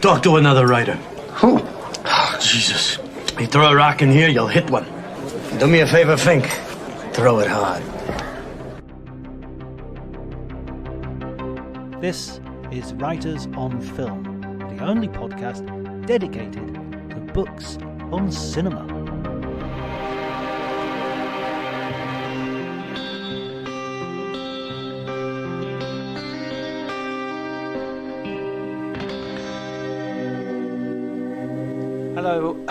Talk to another writer. Who? Oh, Jesus. You throw a rock in here, you'll hit one. Do me a favor, Fink. Throw it hard. This is Writers on Film, the only podcast dedicated to books on cinema. Hello.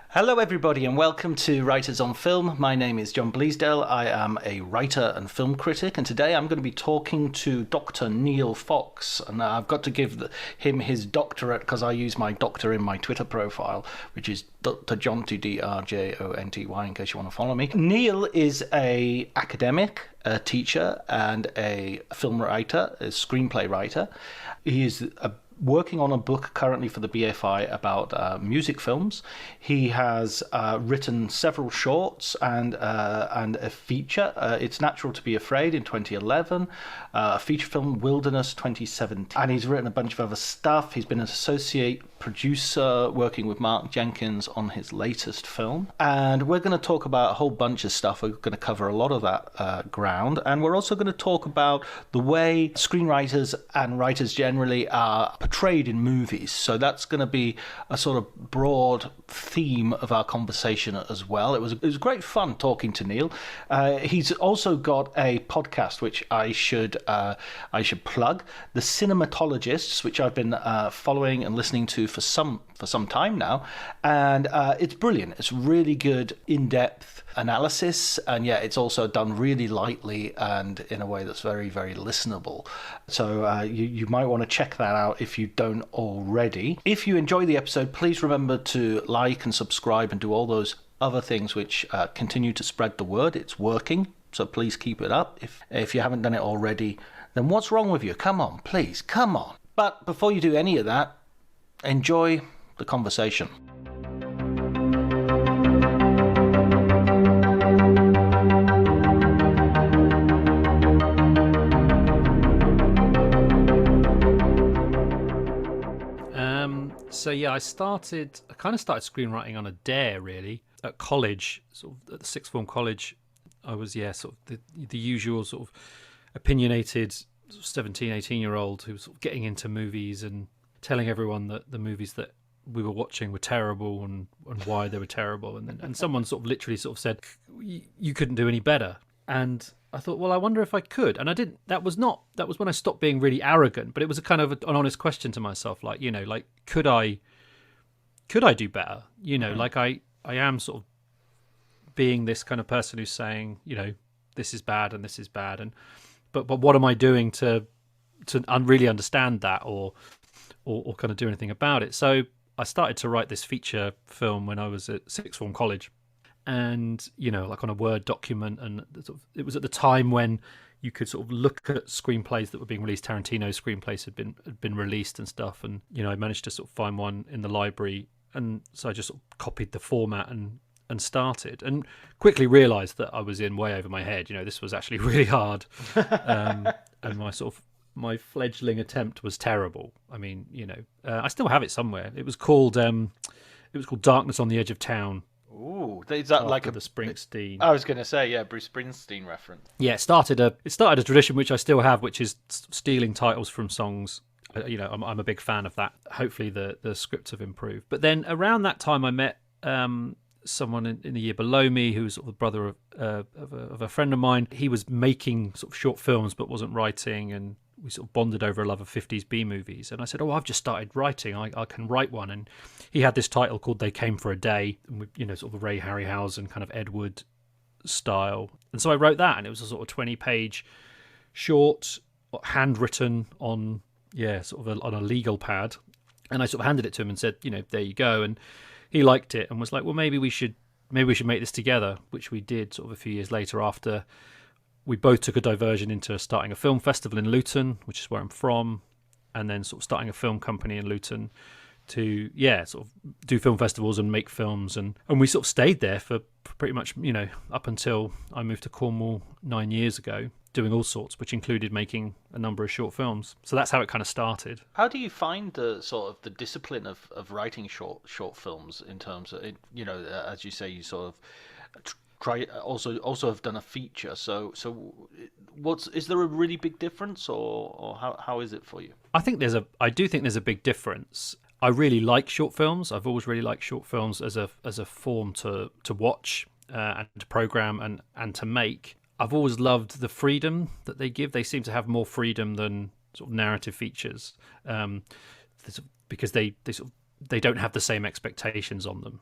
Hello everybody and welcome to Writers on Film. My name is John Bleasdale. I am a writer and film critic, and today I'm going to be talking to Dr. Neil Fox, and I've got to give him his doctorate because I use my doctor in my Twitter profile, which is Dr. Jonty, D-R-J-O-N-T-Y, in case you want to follow me. Neil is a academic, a teacher, and a film writer, a screenplay writer. He is working on a book currently for the BFI about music films. He has written several shorts and a feature. It's Natural to Be Afraid in 2011, a feature film Wilderness 2017, and he's written a bunch of other stuff. He's been an associate producer working with Mark Jenkins on his latest film, and we're going to talk about a whole bunch of stuff. We're going to cover a lot of that ground, and we're also going to talk about the way screenwriters and writers generally are portrayed in movies. So that's going to be a sort of broad theme of our conversation as well. It was great fun talking to Neil. He's also got a podcast which I should plug, the Cinematologists, which I've been following and listening to for some time now, and it's brilliant. It's really good in-depth analysis, and yeah, it's also done really lightly and in a way that's very, very listenable. So you might want to check that out if you don't already. If you enjoy the episode, please remember to like and subscribe and do all those other things which continue to spread the word. It's working, so please keep it up. If you haven't done it already, then what's wrong with you? Come on, please, come on. But before you do any of that, enjoy the conversation. So yeah, I kind of started screenwriting on a dare, really, at college, sort of at the sixth form college. I was, sort of the usual sort of opinionated 17, 18-year-old who was sort of getting into movies and telling everyone that the movies that we were watching were terrible and why they were terrible. And someone sort of literally sort of said, you couldn't do any better. And I thought, well, I wonder if I could. And I didn't. That was when I stopped being really arrogant. But it was a kind of an honest question to myself, like, could I do better? Like I am sort of being this kind of person who's saying, this is bad and this is bad, and but what am I doing to really understand that or kind of do anything about it? So I started to write this feature film when I was at sixth form college. And like on a Word document, and it was at the time when you could sort of look at screenplays that were being released. Tarantino's screenplays had been released and stuff, and I managed to sort of find one in the library, and so I just sort of copied the format and started, and quickly realised that I was in way over my head. This was actually really hard, and my fledgling attempt was terrible. I mean, I still have it somewhere. It was called Darkness on the Edge of Town. Ooh, is that like the Springsteen? I was going to say, yeah, Bruce Springsteen reference. Yeah, it started a tradition which I still have, which is stealing titles from songs. I'm a big fan of that. Hopefully the scripts have improved. But then around that time, I met someone in the year below me who was sort of the brother of a friend of mine. He was making sort of short films but wasn't writing, and we sort of bonded over a love of 50s B movies. And I said, I've just started writing. I can write one. And he had this title called They Came for a Day, sort of a Ray Harryhausen kind of Ed Wood style. And so I wrote that, and it was a sort of 20-page short, handwritten on on a legal pad. And I sort of handed it to him and said, there you go. And he liked it and was like, well, maybe we should make this together, which we did sort of a few years later after we both took a diversion into starting a film festival in Luton, which is where I'm from, and then sort of starting a film company in Luton to sort of do film festivals and make films, and we sort of stayed there for pretty much up until I moved to Cornwall 9 years ago. doing all sorts, which included making a number of short films. So that's how it kind of started. How do you find the sort of the discipline of writing short films in terms of, as you say, you sort of try also have done a feature. So is there a really big difference, or how is it for you? I do think there's a big difference. I really like short films. I've always really liked short films as a form to watch and to program and to make. I've always loved the freedom that they give. They seem to have more freedom than sort of narrative features, because they don't have the same expectations on them.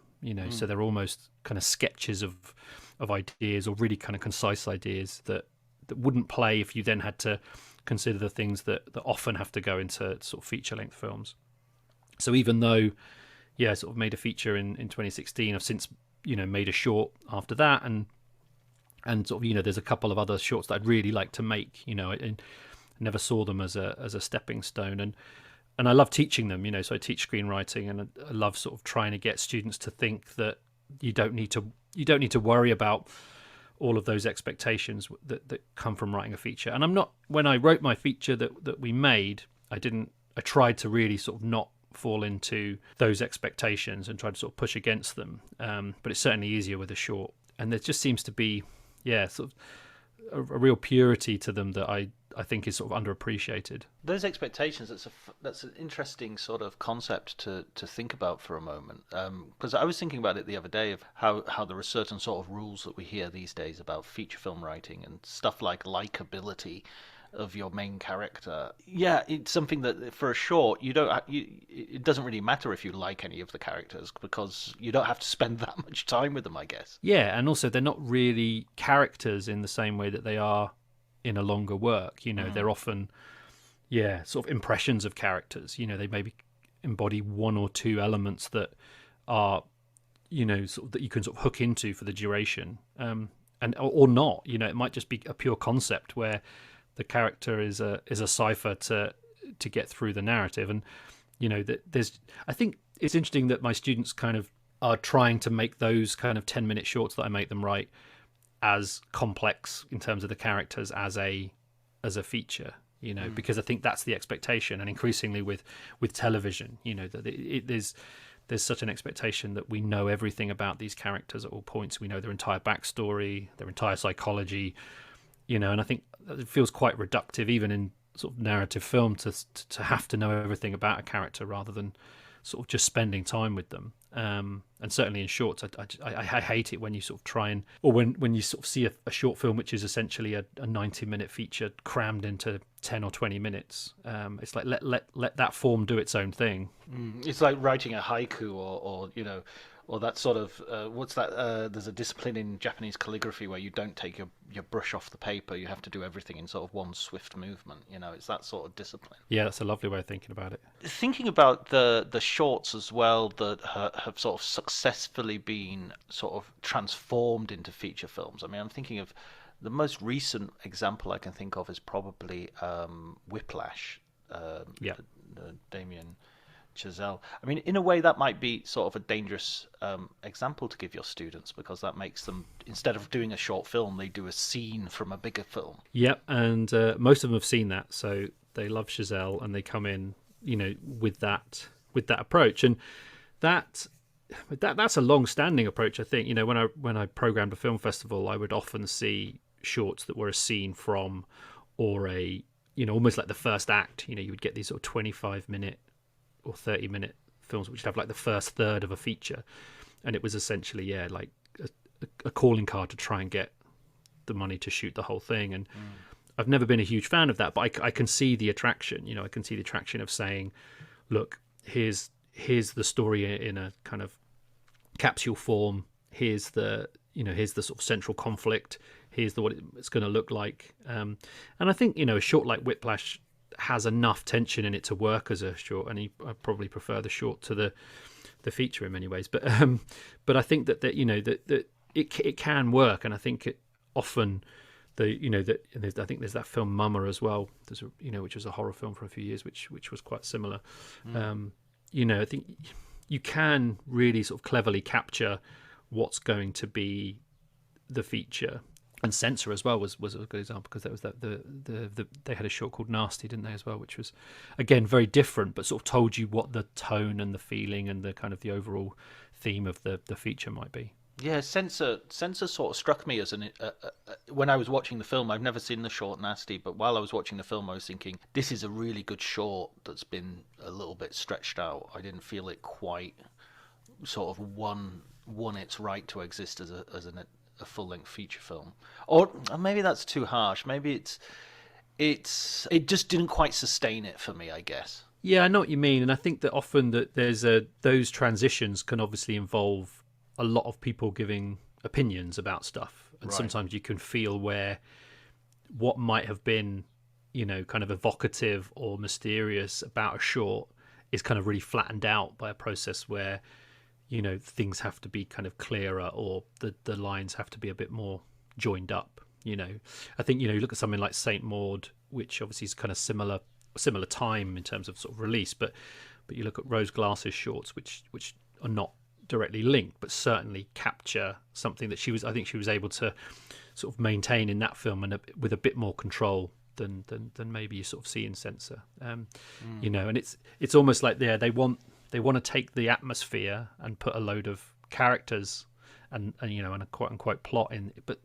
So they're almost kind of sketches of ideas, or really kind of concise ideas that wouldn't play if you then had to consider the things that often have to go into sort of feature length films. So even though, I sort of made a feature in 2016, I've since made a short after that, and sort of there's a couple of other shorts that I'd really like to make. I never saw them as a stepping stone, and I love teaching them. So I teach screenwriting, and I love sort of trying to get students to think that you don't need to worry about all of those expectations that come from writing a feature. And when I wrote my feature that we made, I tried to really sort of not fall into those expectations and try to sort of push against them. But it's certainly easier with a short, and there just seems to be sort of a real purity to them that I think is sort of underappreciated. Those expectations, that's an interesting sort of concept to think about for a moment, because I was thinking about it the other day of how there are certain sort of rules that we hear these days about feature film writing and stuff like likability of your main character. It's something that for a short it doesn't really matter if you like any of the characters, because you don't have to spend that much time with them, I guess. And also they're not really characters in the same way that they are in a longer work. They're often sort of impressions of characters. They maybe embody one or two elements that are sort of that you can sort of hook into for the duration, or not. It might just be a pure concept where the character is a cipher to get through the narrative. And I think it's interesting that my students kind of are trying to make those kind of 10-minute shorts that I make them write as complex in terms of the characters as a feature, because I think that's the expectation. And increasingly with television, that there's such an expectation that we know everything about these characters at all points. We know their entire backstory, their entire psychology, and I think it feels quite reductive, even in sort of narrative film, to have to know everything about a character rather than sort of just spending time with them. And certainly in shorts, I hate it when you sort of try or when you sort of see a short film which is essentially a 90-minute feature crammed into 10 or 20 minutes. It's like let that form do its own thing. It's like writing a haiku or that sort of what's that? There's a discipline in Japanese calligraphy where you don't take your brush off the paper. You have to do everything in sort of one swift movement. It's that sort of discipline. Yeah, that's a lovely way of thinking about it. Thinking about the shorts as well that have sort of successfully been sort of transformed into feature films. I mean, I'm thinking of the most recent example I can think of is probably Whiplash. Damien Chazelle. I mean, in a way, that might be sort of a dangerous example to give your students, because that makes them, instead of doing a short film, they do a scene from a bigger film. Yep, and most of them have seen that, so they love Chazelle, and they come in, with that approach, and that's a long-standing approach. I think, when I programmed a film festival, I would often see shorts that were a scene from, or almost like the first act. You would get these sort of 25-minute or 30-minute films which have like the first third of a feature, and it was essentially like a calling card to try and get the money to shoot the whole thing. And I've never been a huge fan of that, but I can see the attraction. I can see the attraction of saying, look, here's the story in a kind of capsule form. Here's the sort of central conflict. Here's what it's going to look like. And I think a short like Whiplash has enough tension in it to work as a short, and I probably prefer the short to the feature in many ways. But I think that it can work, and I think it often I think there's that film Mama as well. There's which was a horror film for a few years, which was quite similar. I think you can really sort of cleverly capture what's going to be the feature, And Censor as well was a good example, because that was they had a short called Nasty, didn't they, as well, which was again very different, but sort of told you what the tone and the feeling and the kind of the overall theme of the feature might be. Yeah, Censor sort of struck me as when I was watching the film. I've never seen the short Nasty, but while I was watching the film, I was thinking, this is a really good short that's been a little bit stretched out. I didn't feel it quite sort of won its right to exist as a full-length feature film. Or maybe that's too harsh. Maybe it just didn't quite sustain it for me, I guess. Yeah, I know what you mean, and I think that often that there's those transitions can obviously involve a lot of people giving opinions about stuff, and sometimes you can feel where what might have been, kind of evocative or mysterious about a short is kind of really flattened out by a process where things have to be kind of clearer, or the lines have to be a bit more joined up. I think you look at something like Saint Maud, which obviously is kind of similar time in terms of sort of release, but you look at Rose Glass's shorts, which are not directly linked, but certainly capture something that she was able to sort of maintain in that film, and with a bit more control than maybe you sort of see in Censor. And it's almost like they want to take the atmosphere and put a load of characters and a quote unquote plot in, but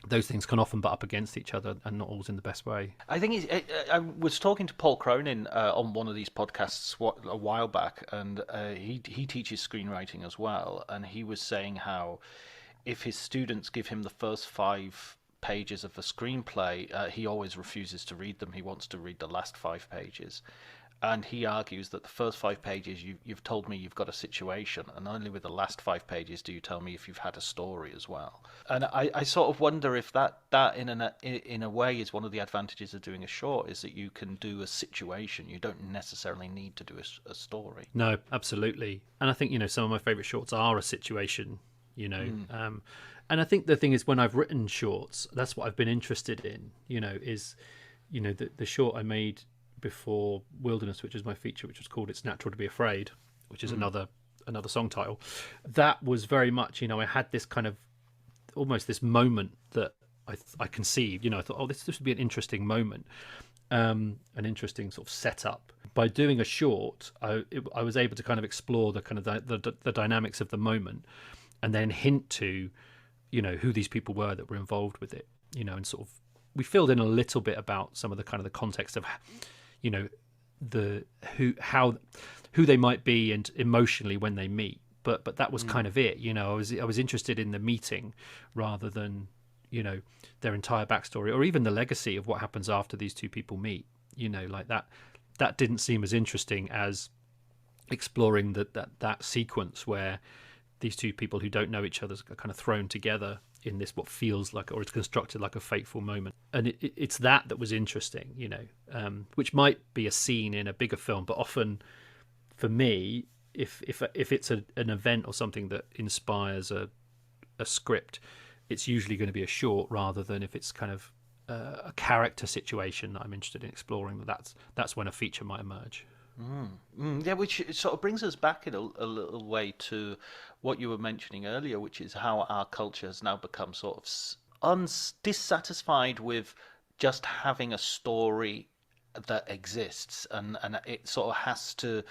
those things can often butt up against each other and not always in the best way. I think I was talking to Paul Cronin on one of these podcasts a while back, and he teaches screenwriting as well, and he was saying how if his students give him the first 5 pages of a screenplay, he always refuses to read them. He wants to read the last 5 pages. And he argues that the first 5 pages, you've told me you've got a situation, and only with the last 5 pages do you tell me if you've had a story as well. And I sort of wonder if that in a way is one of the advantages of doing a short, is that you can do a situation. You don't necessarily need to do a story. No, absolutely. And I think some of my favourite shorts are a situation. And I think the thing is, when I've written shorts, that's what I've been interested in. Is the short I made before Wilderness, which is my feature, which was called It's Natural to Be Afraid, which is another song title. That was very much, I had this kind of almost this moment that I conceived. I thought, this would be an interesting moment, an interesting sort of setup. By doing a short, I was able to kind of explore the kind of the dynamics of the moment, and then hint to who these people were that were involved with it. And sort of we filled in a little bit about some of the kind of the context of who they might be and emotionally when they meet, but that was kind of it. I was interested in the meeting rather than their entire backstory, or even the legacy of what happens after these two people meet. Like that didn't seem as interesting as exploring that sequence where these two people who don't know each other are kind of thrown together in this what feels like, or it's constructed like a fateful moment. And it's that was interesting, which might be a scene in a bigger film, but often for me, if it's an event or something that inspires a script, it's usually going to be a short, rather than if it's kind of a character situation that I'm interested in exploring. That's when a feature might emerge. Yeah, which sort of brings us back in a little way to what you were mentioning earlier, which is how our culture has now become sort of dissatisfied with just having a story that exists, and it sort of has to,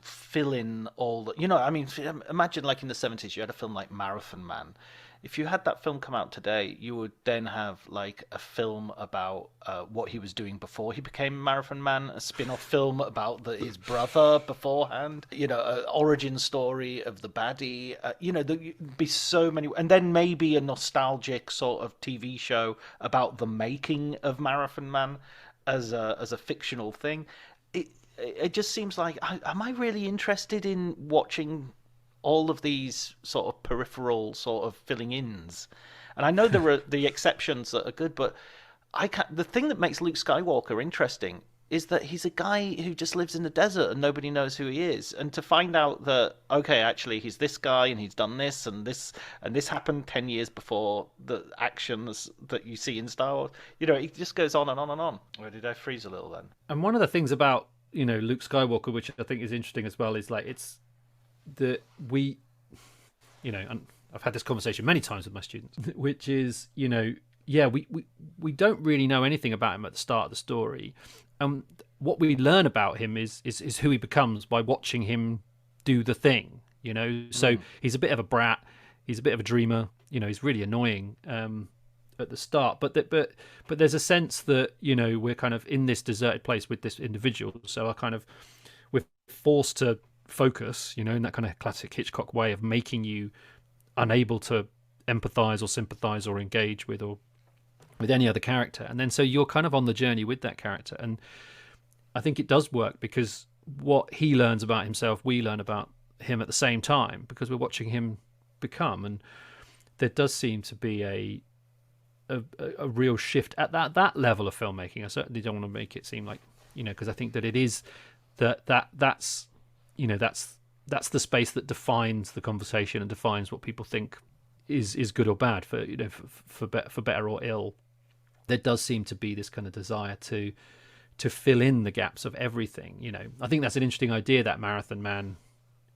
fill in all the, imagine like in the 70s you had a film like Marathon Man. If you had that film come out today, you would then have like a film about what he was doing before he became Marathon Man, a spin-off film about his brother beforehand, an origin story of the baddie. There'd be so many, and then maybe a nostalgic sort of TV show about the making of Marathon Man as a fictional thing. It just seems like, am I really interested in watching all of these sort of peripheral sort of filling ins? And I know there are the exceptions that are good, but the thing that makes Luke Skywalker interesting is that he's a guy who just lives in the desert and nobody knows who he is. And to find out that, okay, actually he's this guy and he's done this and this happened 10 years before the actions that you see in Star Wars, it just goes on and on and on. Or did I freeze a little then? And one of the things about, Luke Skywalker, which I think is interesting as well, is like, it's that we, and I've had this conversation many times with my students, which is, we don't really know anything about him at the start of the story. What we learn about him is who he becomes by watching him do the thing, So he's a bit of a brat, he's a bit of a dreamer, he's really annoying at the start. But there's a sense that, we're kind of in this deserted place with this individual. So we're forced to focus, in that kind of classic Hitchcock way of making you unable to empathize or sympathize or engage with any other character. And then so you're kind of on the journey with that character. And I think it does work because what he learns about himself, we learn about him at the same time, because we're watching him become. And there does seem to be a real shift at that level of filmmaking. I certainly don't want to make it seem like, because I think that it is that's the space that defines the conversation and defines what people think is good or bad, for better or ill. There does seem to be this kind of desire to fill in the gaps of everything. I think that's an interesting idea, that Marathon Man,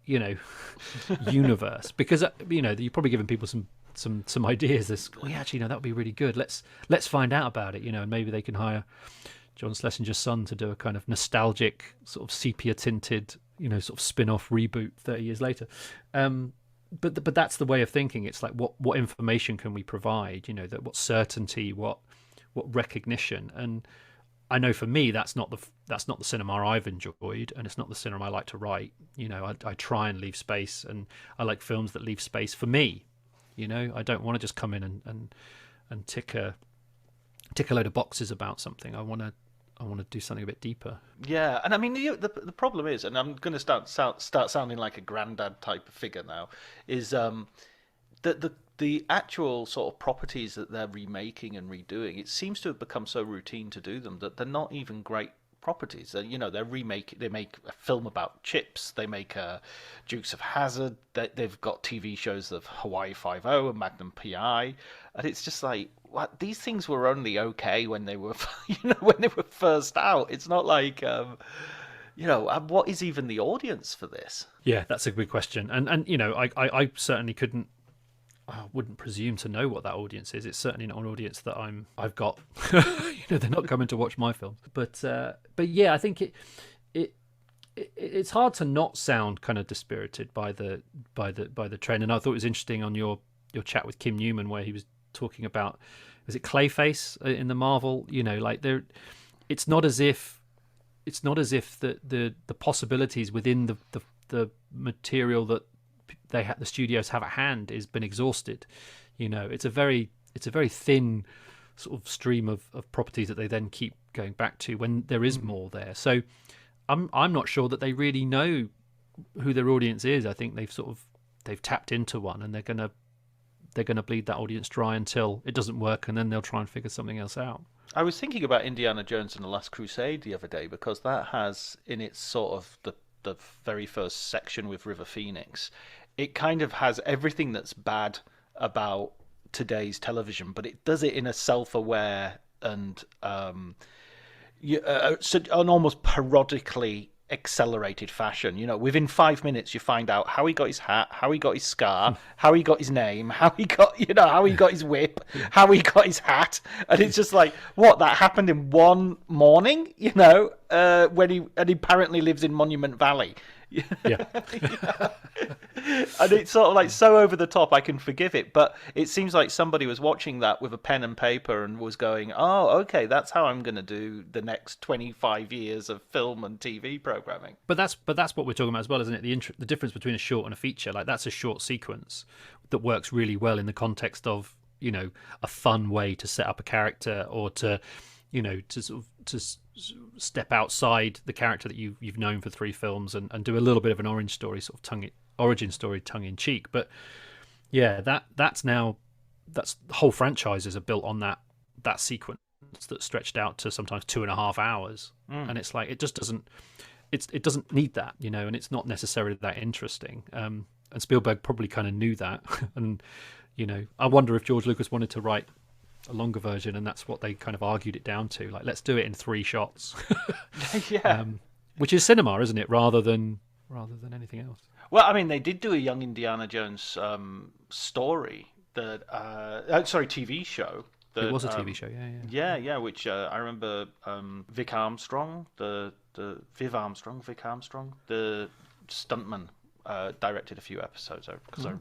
universe, because you're probably giving people some ideas. This, that would be really good. Let's find out about it, and maybe they can hire John Schlesinger's son to do a kind of nostalgic sort of sepia tinted, sort of spin-off reboot 30 years later. But that's the way of thinking. It's like what information can we provide? That what certainty, what recognition. And I know for me that's not the cinema I've enjoyed, and it's not the cinema I like to write. I try and leave space, and I like films that leave space for me. I don't want to just come in and tick a load of boxes about something. I want to do something a bit deeper. Yeah, and I mean the problem is, and I'm going to start sounding like a granddad type of figure now, is that the actual sort of properties that they're remaking and redoing, it seems to have become so routine to do them that they're not even great properties. They make a film about chips, they make Dukes of Hazzard, they've got TV shows of Hawaii Five-0 and Magnum PI, and it's just like, what, these things were only okay when they were when they were first out. It's not like what is even the audience for this? Yeah, that's a good question. And I certainly wouldn't presume to know what that audience is. It's certainly not an audience that I've got. They're not coming to watch my films. But yeah, I think it's hard to not sound kind of dispirited by the trend. And I thought it was interesting on your chat with Kim Newman, where he was talking about, was it Clayface in the Marvel? It's not as if the possibilities within the material that the studios have at hand has been exhausted. It's a very thin sort of stream of properties that they then keep going back to when there is more there. So I'm not sure that they really know who their audience is. I think they've tapped into one, and they're gonna bleed that audience dry until it doesn't work, and then they'll try and figure something else out. I was thinking about Indiana Jones and the Last Crusade the other day, because that has in its sort of the very first section with River Phoenix, it kind of has everything that's bad about today's television, but it does it in a self-aware and an almost parodically accelerated fashion. Within 5 minutes you find out how he got his hat, how he got his scar, how he got his name, how he got his whip, how he got his hat, and it's just like, what, that happened in one morning? When he apparently lives in Monument Valley. Yeah. And it's sort of like so over the top, I can forgive it, but it seems like somebody was watching that with a pen and paper and was going, oh, okay, that's how I'm going to do the next 25 years of film and TV programming. But that's what we're talking about as well, isn't it? The difference between a short and a feature. Like, that's a short sequence that works really well in the context of a fun way to set up a character, or to step outside the character that you've known for 3 films and do a little bit of an origin story tongue in cheek. But yeah, that's whole franchises are built on that sequence that's stretched out to sometimes 2.5 hours. And it's like, it just doesn't need that, and it's not necessarily that interesting. And Spielberg probably kind of knew that. And I wonder if George Lucas wanted to write a longer version, and that's what they kind of argued it down to, like, let's do it in 3 shots. Yeah. Which is cinema, isn't it, rather than anything else. Well, I mean, they did do a young Indiana Jones story TV show. That, It was a TV show, Yeah, which I remember Vic Armstrong, Vic Armstrong, the stuntman, directed a few episodes because I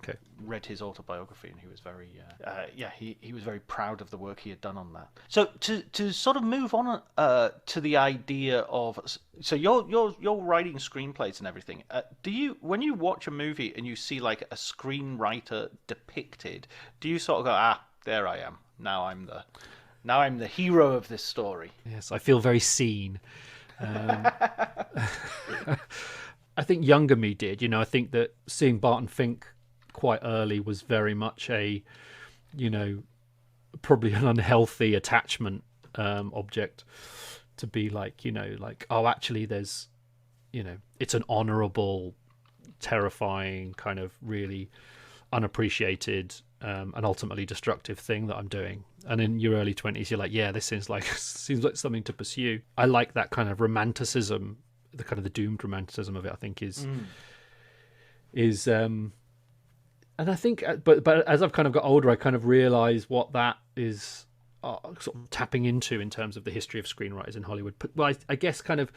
read his autobiography, and he was very he was very proud of the work he had done on that. So to sort of move on to the idea of, so you're writing screenplays and everything. Do you, when you watch a movie and you see like a screenwriter depicted, do you sort of go, there I am. Now I'm the hero of this story. Yes, I feel very seen. I think younger me did. I think that seeing Barton Fink quite early was very much a, probably an unhealthy attachment object to be like, actually there's, it's an honourable, terrifying, kind of really unappreciated and ultimately destructive thing that I'm doing. And in your early 20s, you're like, yeah, this seems like something to pursue. I like that kind of romanticism, the kind of the doomed romanticism of it. I think is and I think, but as I've kind of got older, I kind of realise what that is sort of tapping into in terms of the history of screenwriters in Hollywood. Well, I guess kind of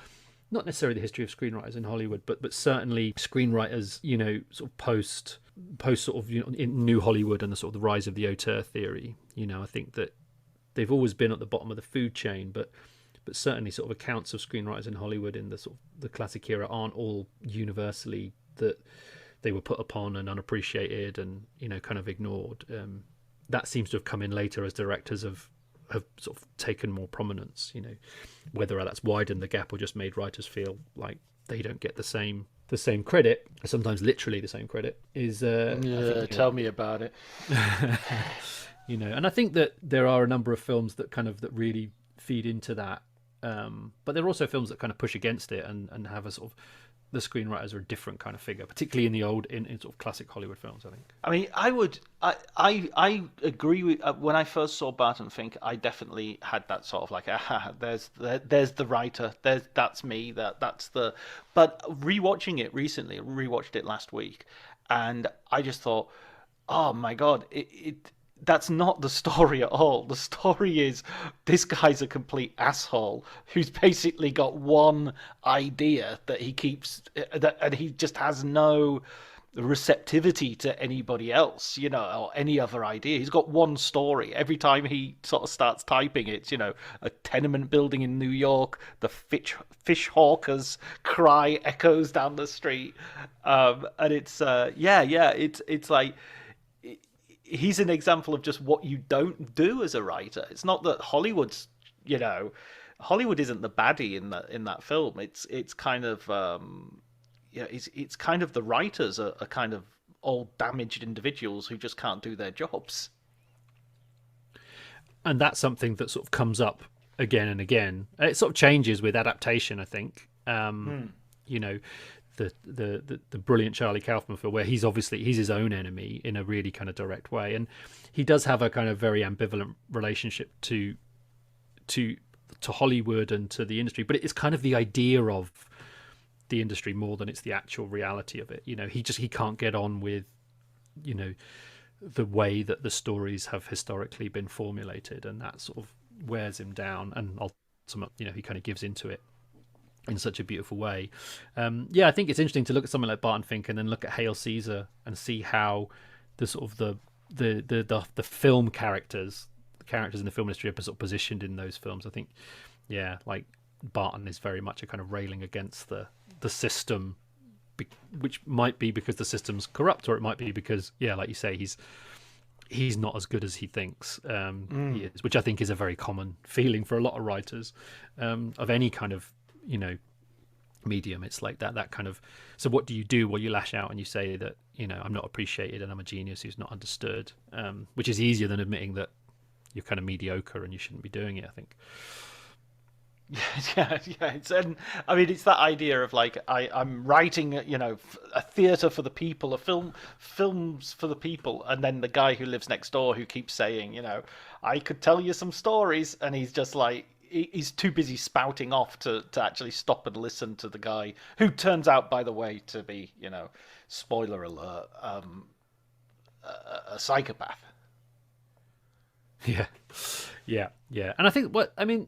not necessarily the history of screenwriters in Hollywood, but certainly screenwriters, sort of post sort of in New Hollywood and the sort of the rise of the auteur theory. I think that they've always been at the bottom of the food chain, but certainly sort of accounts of screenwriters in Hollywood in the sort of the classic era aren't all universally that they were put upon and unappreciated and kind of ignored. That seems to have come in later as directors have sort of taken more prominence. Whether that's widened the gap or just made writers feel like they don't get the same credit, sometimes literally the same credit, is tell me about it. And I think that there are a number of films that really feed into that, but there are also films that kind of push against it and have a sort of, the screenwriters are a different kind of figure, particularly in the old in sort of classic Hollywood films, I think. I mean, I agree with, when I first saw Barton Fink, I definitely had that sort of like, there's the writer, that's me, that's the. But rewatching it recently, rewatched it last week, and I just thought, oh my god, that's not the story at all. The story is this guy's a complete asshole who's basically got one idea that he keeps, and he just has no receptivity to anybody else, or any other idea. He's got one story. Every time he sort of starts typing, it's, a tenement building in New York, the fish hawkers cry echoes down the street. And it's, it's like, he's an example of just what you don't do as a writer. It's not that Hollywood isn't the baddie in that film. It's kind of it's kind of the writers are kind of all damaged individuals who just can't do their jobs. And that's something that sort of comes up again and again. It sort of changes with adaptation, I think. The brilliant Charlie Kaufman film, where he's his own enemy in a really kind of direct way, and he does have a kind of very ambivalent relationship to Hollywood and to the industry, but it's kind of the idea of the industry more than it's the actual reality of it. He can't get on with the way that the stories have historically been formulated, and that sort of wears him down, and ultimately he kind of gives into it in such a beautiful way. I think it's interesting to look at something like Barton Fink and then look at Hail Caesar and see how the sort of the film characters, the characters in the film industry are sort of positioned in those films. I think, like Barton is very much a kind of railing against the system, which might be because the system's corrupt, or it might be because, like you say, he's not as good as he thinks he is, which I think is a very common feeling for a lot of writers of any kind of medium. It's like that kind of, so what do? Well, you lash out and you say that I'm not appreciated and I'm a genius who's not understood, which is easier than admitting that you're kind of mediocre and you shouldn't be doing it, I think. Yeah. It's it's that idea of like I'm writing a theatre for the people, films for the people, and then the guy who lives next door who keeps saying I could tell you some stories, and he's just like, he's too busy spouting off to actually stop and listen to the guy who turns out, by the way, to be, spoiler alert, a psychopath. Yeah. And I think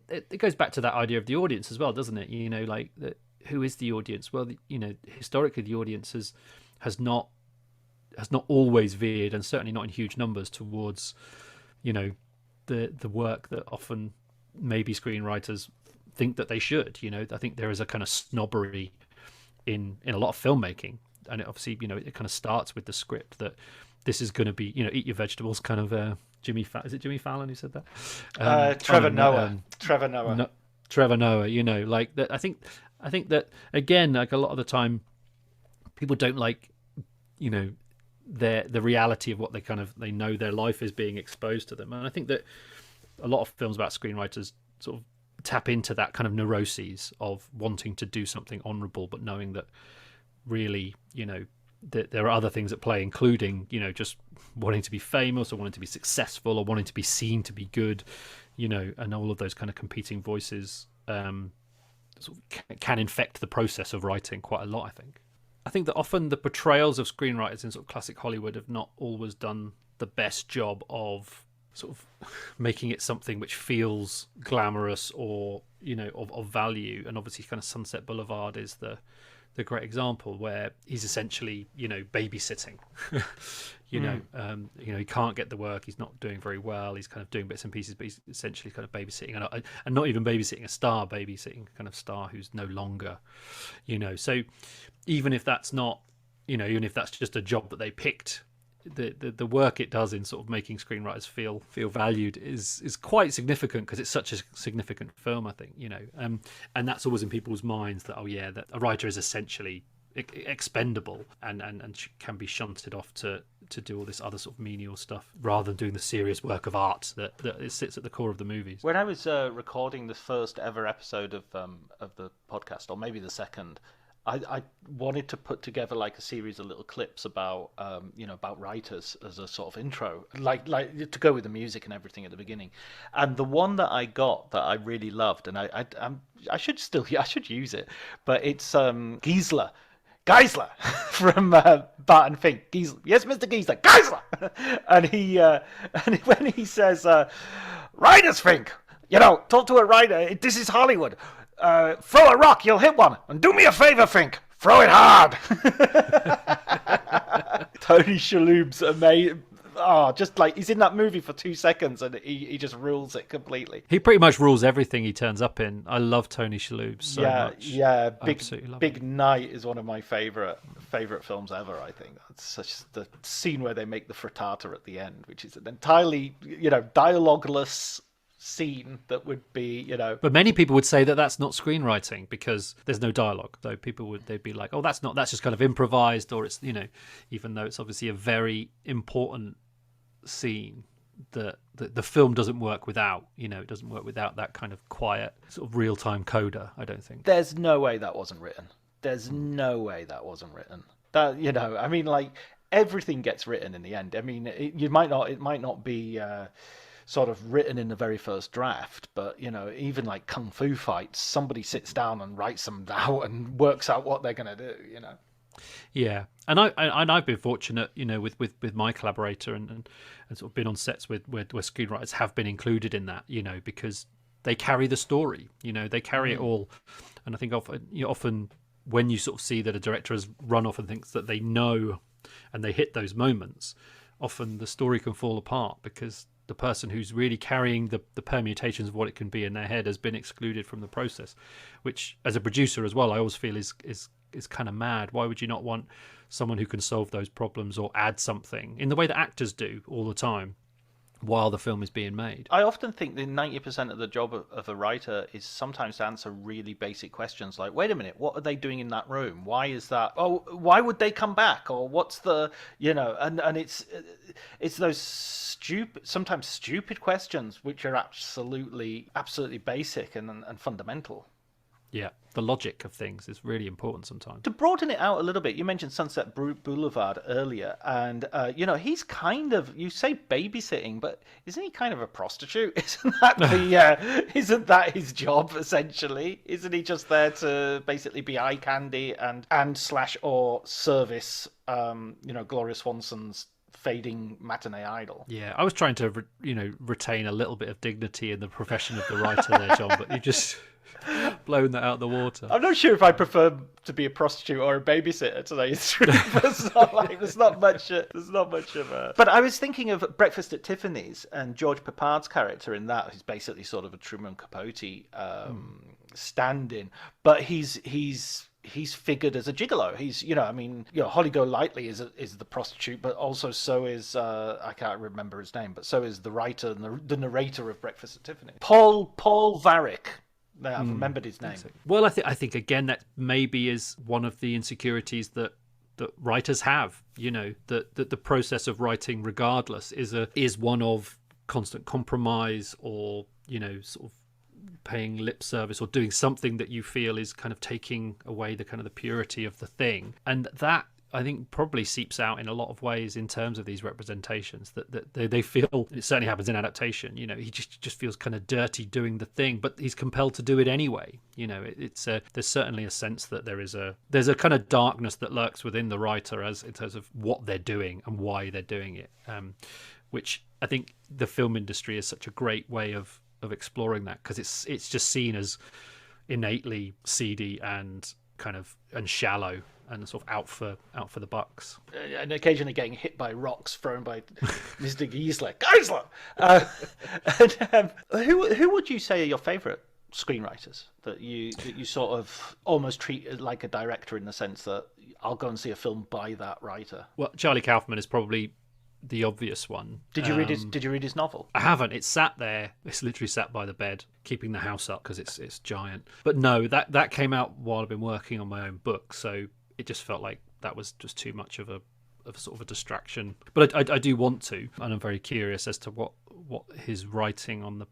it goes back to that idea of the audience as well, doesn't it? Who is the audience? Well, historically the audience has not always veered, and certainly not in huge numbers, towards the work that often maybe screenwriters think that they should. I think there is a kind of snobbery in a lot of filmmaking, and it obviously it kind of starts with the script that this is going to be eat your vegetables, kind of is it Jimmy Fallon who said that? Trevor Noah. Trevor Noah. Trevor Noah. Like that. I think that again, like a lot of the time, people don't like the reality of what they know their life is being exposed to them. And I think that a lot of films about screenwriters sort of tap into that kind of neuroses of wanting to do something honourable, but knowing that really, that there are other things at play, including, just wanting to be famous or wanting to be successful or wanting to be seen to be good, and all of those kind of competing voices sort of can infect the process of writing quite a lot, I think. I think that often the portrayals of screenwriters in sort of classic Hollywood have not always done the best job of sort of making it something which feels glamorous or of value. And obviously kind of Sunset Boulevard is the great example, where he's essentially babysitting. He can't get the work, he's not doing very well, he's kind of doing bits and pieces, but he's essentially kind of babysitting, and not even babysitting a star, babysitting kind of star who's no longer, so even if that's not, even if that's just a job that they picked, the work it does in sort of making screenwriters feel valued is quite significant, because it's such a significant film, I think, and that's always in people's minds, that that a writer is essentially expendable and can be shunted off to do all this other sort of menial stuff, rather than doing the serious work of art that it sits at the core of the movies. When I was recording the first ever episode of the podcast, or maybe the second, I wanted to put together like a series of little clips about about writers as a sort of intro, like to go with the music and everything at the beginning. And the one that I got that I really loved, and I should use it, but it's Geisler from Bart and Fink. Geisler, yes, Mr. Geisler, Geisler, and when he says, "Writers, Fink, talk to a writer. This is Hollywood. Throw a rock, you'll hit one. And do me a favor, Fink. Throw it hard." Tony Shalhoub's amazing. Just like he's in that movie for 2 seconds and he just rules it completely. He pretty much rules everything he turns up in. I love Tony Shalhoub so much. Yeah. Big Night is one of my favorite films ever, I think. It's such the scene where they make the frittata at the end, which is an entirely, dialogueless scene that would be, But many people would say that that's not screenwriting because there's no dialogue. So they'd be like, oh, that's just kind of improvised, or it's, even though it's obviously a very important scene that the film doesn't work without, it doesn't work without that kind of quiet sort of real-time coda, I don't think. There's no way that wasn't written. That, I mean, like, everything gets written in the end. I mean, it might not be sort of written in the very first draft, but even like kung fu fights, somebody sits down and writes them out and works out what they're gonna do. Yeah, and I've been fortunate, with my collaborator and sort of been on sets where screenwriters have been included in that, because they carry the story, they carry it all, and I think often when you sort of see that a director has run off and thinks that they know, and they hit those moments, often the story can fall apart because the person who's really carrying the permutations of what it can be in their head has been excluded from the process, which as a producer as well, I always feel is kind of mad. Why would you not want someone who can solve those problems or add something in the way that actors do all the time while the film is being made? I often think that 90% of the job of a writer is sometimes to answer really basic questions like, wait a minute, what are they doing in that room? Why is that? Oh, why would they come back? Or what's the, and it's those sometimes stupid questions which are absolutely basic and fundamental. Yeah, the logic of things is really important sometimes. To broaden it out a little bit, you mentioned Sunset Boulevard earlier, and he's kind of, you say babysitting, but isn't he kind of a prostitute? Isn't that his job essentially? Isn't he just there to basically be eye candy and slash or service, Gloria Swanson's fading matinee idol? Yeah, I was trying to retain a little bit of dignity in the profession of the writer there, John, but you just blown that out of the water. I'm not sure if I prefer to be a prostitute or a babysitter today. There's not much of a. But I was thinking of Breakfast at Tiffany's and George Papard's character in that, who's basically sort of a Truman Capote stand-in, but he's figured as a gigolo. He's, Holly Golightly is the prostitute, but also so is I can't remember his name, but so is the writer and the narrator of Breakfast at Tiffany's, Paul Varick. I've remembered his name. Well, I think again that maybe is one of the insecurities that writers have. That the process of writing, regardless, is one of constant compromise, or sort of paying lip service, or doing something that you feel is kind of taking away the kind of the purity of the thing. And that, I think, probably seeps out in a lot of ways in terms of these representations, that they feel, it certainly happens in adaptation, he just feels kind of dirty doing the thing, but he's compelled to do it anyway. It's there's certainly a sense that there's a kind of darkness that lurks within the writer as in terms of what they're doing and why they're doing it, which I think the film industry is such a great way of exploring that, because it's just seen as innately seedy and shallow and sort of out for the bucks, and occasionally getting hit by rocks thrown by Mr. Giesler. Who would you say are your favourite screenwriters that you sort of almost treat like a director, in the sense that I'll go and see a film by that writer? Well, Charlie Kaufman is probably the obvious one. Did you read his novel? I haven't. It's sat there. It's literally sat by the bed, keeping the house up because it's giant. But no, that came out while I've been working on my own book, so it just felt like that was just too much of a sort of a distraction. But I do want to, and I'm very curious as to what his writing on the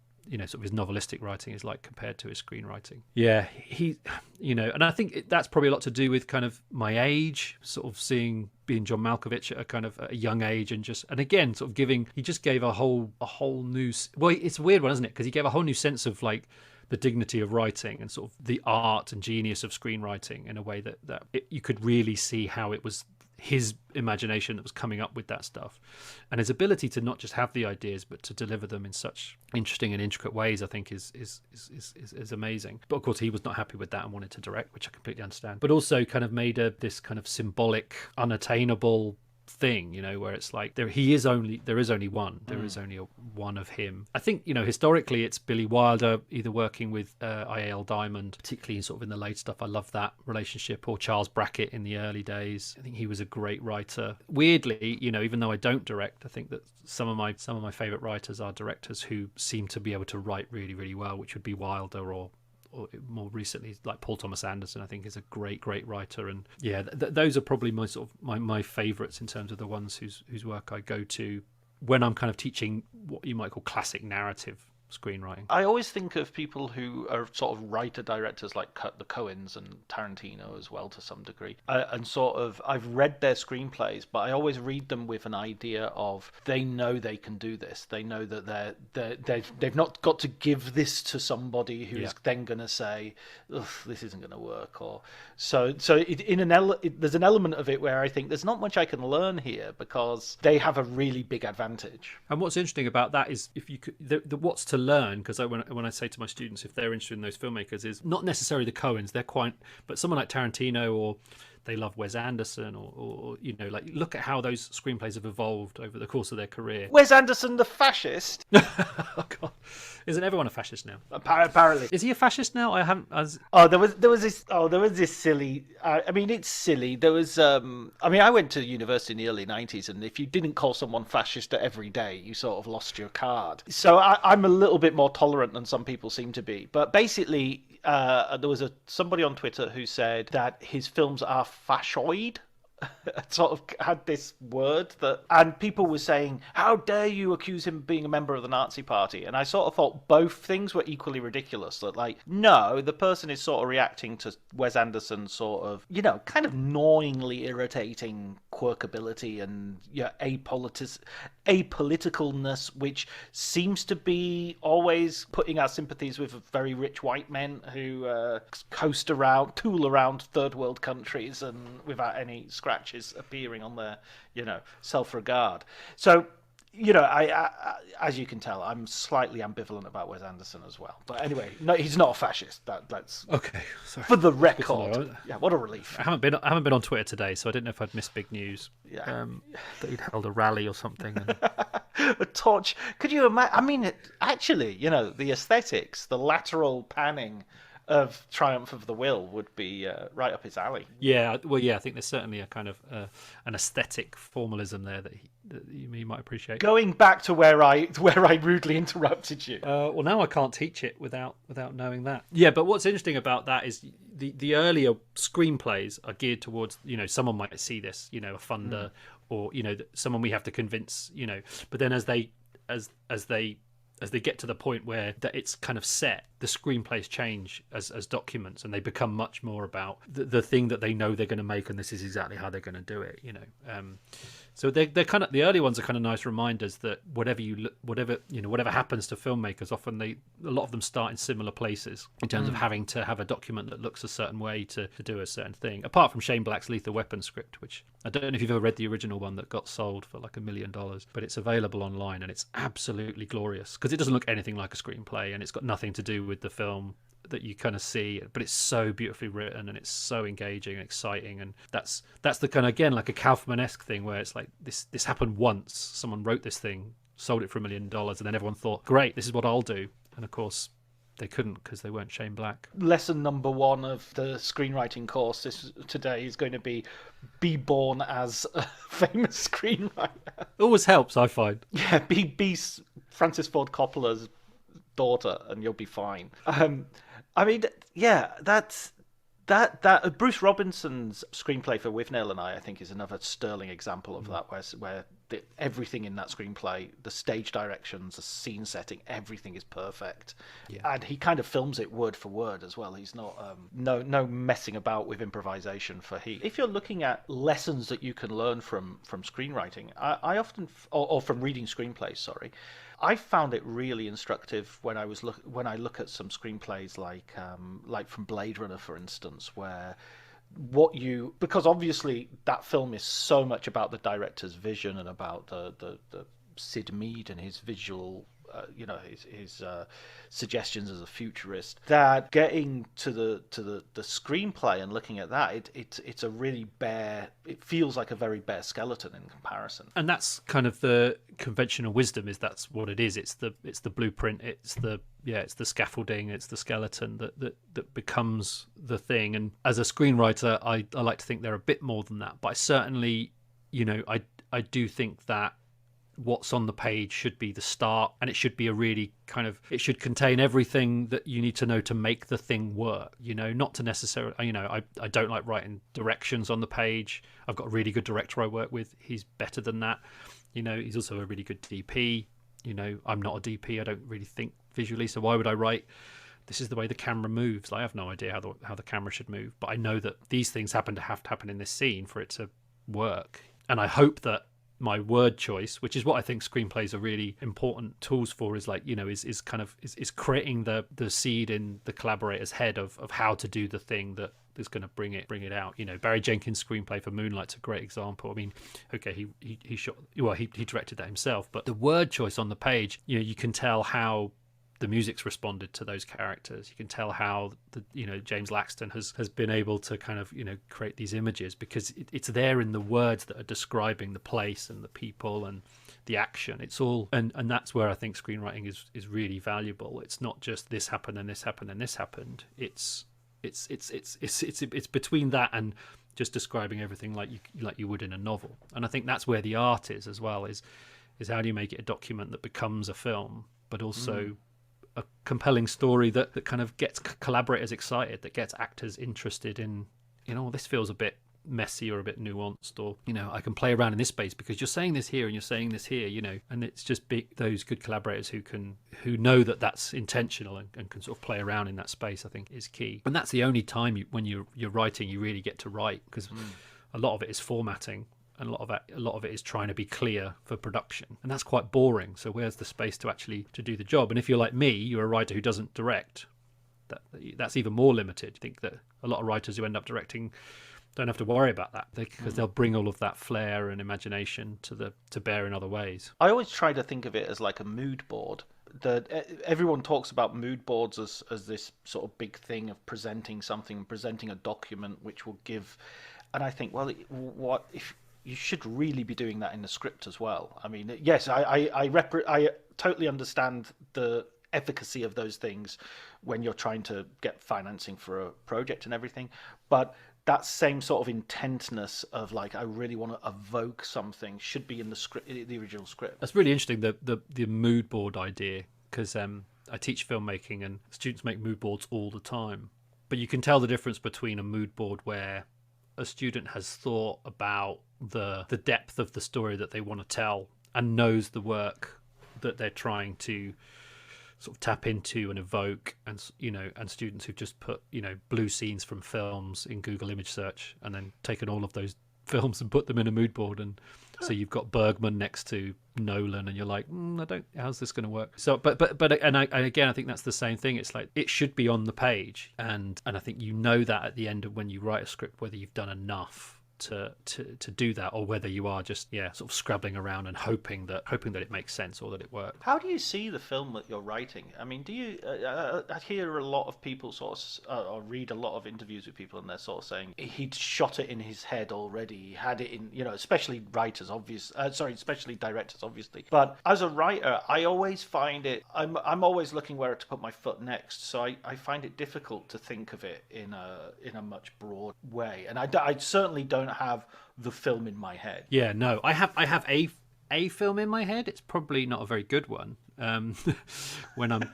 sort of his novelistic writing is like compared to his screenwriting. Yeah, he, and I think that's probably a lot to do with kind of my age, sort of being John Malkovich at a kind of a young age, and again sort of he just gave a whole new. Well, it's a weird one, isn't it? Because he gave a whole new sense of like the dignity of writing and sort of the art and genius of screenwriting in a way that you could really see how it was his imagination that was coming up with that stuff, and his ability to not just have the ideas but to deliver them in such interesting and intricate ways, I think is amazing. But of course he was not happy with that and wanted to direct, which I completely understand, but also kind of made this kind of symbolic, unattainable thing, where it's like there is only one. There is only one of him. I think historically it's Billy Wilder either working with I.A.L. Diamond, particularly sort of in the late stuff. I love that relationship, or Charles Brackett in the early days. I think he was a great writer. Weirdly, even though I don't direct, I think that some of my favorite writers are directors who seem to be able to write really, really well, which would be Wilder, or more recently like Paul Thomas Anderson. I think is a great writer, and yeah, those are probably my sort of my favorites in terms of the ones whose work I go to when I'm kind of teaching what you might call classic narrative screenwriting. I always think of people who are sort of writer-directors like the Coens and Tarantino as well to some degree. And sort of, I've read their screenplays, but I always read them with an idea of they know they can do this. They know that they've not got to give this to somebody who's then going to say, ugh, this isn't going to work. Or so there's an element of it where I think there's not much I can learn here because they have a really big advantage. And what's interesting about that is if you could, what's to learn, because when I say to my students if they're interested in those filmmakers, is not necessarily the Coens, but someone like Tarantino, or they love Wes Anderson, or like look at how those screenplays have evolved over the course of their career. Wes Anderson, the fascist. Oh God, isn't everyone a fascist now? Apparently, is he a fascist now? I haven't. There was this silly. I mean, it's silly. There was. I went to university in the early '90s, and if you didn't call someone fascist every day, you sort of lost your card. So I'm a little bit more tolerant than some people seem to be. But basically, there was somebody on Twitter who said that his films are fascoid. sort of had this word and people were saying, how dare you accuse him of being a member of the Nazi Party? And I sort of thought both things were equally ridiculous. That, like, no, the person is sort of reacting to Wes Anderson's sort of, kind of gnawingly irritating quirkability and apoliticalness, which seems to be always putting our sympathies with very rich white men who tool around third world countries and without any scratches appearing on their, self-regard. So, I as you can tell, I'm slightly ambivalent about Wes Anderson as well. But anyway, no, he's not a fascist. That's okay. Sorry. For the record. Yeah, what a relief. I haven't been on Twitter today, so I didn't know if I'd missed big news. Yeah. That he'd held a rally or something. A torch. Could you imagine? I mean, actually, the aesthetics, the lateral panning of Triumph of the Will would be right up his alley. Yeah, well, I think there's certainly a kind of an aesthetic formalism there that you might appreciate. Going back to where I rudely interrupted you. Well, now I can't teach it without knowing that. Yeah, but what's interesting about that is the earlier screenplays are geared towards, someone might see this, a funder, or someone we have to convince, But then as they get to the point where that it's kind of set, the screenplays change as documents, and they become much more about the thing that they know they're going to make, and this is exactly how they're going to do it. So they're kind of, the early ones are kind of nice reminders that whatever happens to filmmakers, often a lot of them start in similar places in terms of having to have a document that looks a certain way to do a certain thing. Apart from Shane Black's Lethal Weapon script, which I don't know if you've ever read the original one that got sold for like $1 million, but it's available online and it's absolutely glorious because it doesn't look anything like a screenplay and it's got nothing to do with the film that you kind of see, but it's so beautifully written and it's so engaging and exciting, and that's the kind of, again, like a Kaufman-esque thing where it's like this happened once, someone wrote this thing, sold it for $1 million, and then everyone thought, great, this is what I'll do, and of course they couldn't because they weren't Shane Black. Lesson number 1 of the screenwriting course today is going to be born as a famous screenwriter. Always helps, I find. Yeah, be Francis Ford Coppola's daughter and you'll be fine. I mean, yeah, that Bruce Robinson's screenplay for Withnail and I think, is another sterling example of that, where everything in that screenplay, the stage directions, the scene setting, everything is perfect. Yeah. And he kind of films it word for word as well. He's not no messing about with improvisation for he. If you're looking at lessons that you can learn from screenwriting, I often, or from reading screenplays, sorry, I found it really instructive when I look at some screenplays like from Blade Runner, for instance, where because obviously that film is so much about the director's vision and about the Sid Mead and his visual, his suggestions as a futurist, that getting to the screenplay and looking at that, it's a really bare, it feels like a very bare skeleton in comparison. And that's kind of the conventional wisdom, is that's what it is. It's the blueprint, it's the scaffolding, it's the skeleton that becomes the thing. And as a screenwriter, I like to think they're a bit more than that, but I certainly, I do think that what's on the page should be the start, and it should be a really kind of, it should contain everything that you need to know to make the thing work, not to necessarily, I don't like writing directions on the page. I've got a really good director I work with, he's better than that. He's also a really good DP. I'm not a DP, I don't really think visually, so why would I write, this is the way the camera moves? I have no idea how the camera should move, but I know that these things have to happen in this scene for it to work. And I hope that my word choice, which is what I think screenplays are really important tools for, is like, is creating the seed in the collaborator's head of how to do the thing that is going to bring it out. Barry Jenkins' screenplay for Moonlight's a great example. I mean, okay, he directed that himself, but the word choice on the page, you can tell how the music's responded to those characters. You can tell how James Laxton has been able to kind of create these images, because it's there in the words that are describing the place and the people and the action. It's all, and that's where I think screenwriting is really valuable. It's not just this happened and this happened and this happened. It's between that and just describing everything like you would in a novel. And I think that's where the art is as well. Is how do you make it a document that becomes a film, but also a compelling story that kind of gets collaborators excited, that gets actors interested in, this feels a bit messy or a bit nuanced, or I can play around in this space because you're saying this here and you're saying this here, and it's just those good collaborators who know that that's intentional and can sort of play around in that space, I think is key. And that's the only time when you're writing you really get to write, because a lot of it is formatting and a lot of it is trying to be clear for production, and that's quite boring. So where's the space to do the job? And if you're like me, you're a writer who doesn't direct, that's even more limited. I think that a lot of writers who end up directing don't have to worry about that, because they'll bring all of that flair and imagination to bear in other ways. I always try to think of it as like a mood board. Everyone talks about mood boards as this sort of big thing of presenting something, presenting a document which will give. And I think, well, what if you should really be doing that in the script as well? I mean, yes, I totally understand the efficacy of those things when you're trying to get financing for a project and everything, but that same sort of intentness of like, I really want to evoke something, should be in the script, the original script. That's really interesting, the mood board idea, because I teach filmmaking and students make mood boards all the time, but you can tell the difference between a mood board where a student has thought about the depth of the story that they want to tell and knows the work that they're trying to sort of tap into and evoke, and students who've just put blue scenes from films in Google image search and then taken all of those films and put them in a mood board, and so you've got Bergman next to Nolan and you're like, how's this going to work? So but again, I think that's the same thing. It's like it should be on the page, and I think that at the end of when you write a script, whether you've done enough to do that, or whether you are just sort of scrabbling around and hoping that it makes sense or that it works. How do you see the film that you're writing? I mean, do you I hear a lot of people sort of or read a lot of interviews with people, and they're sort of saying he'd shot it in his head already, he had it in, especially especially directors, obviously. But as a writer, I always find it, I'm always looking where to put my foot next, so I find it difficult to think of it in a much broad way, and I certainly don't have the film in my head. Yeah, no, I have a film in my head. It's probably not a very good one. When I'm,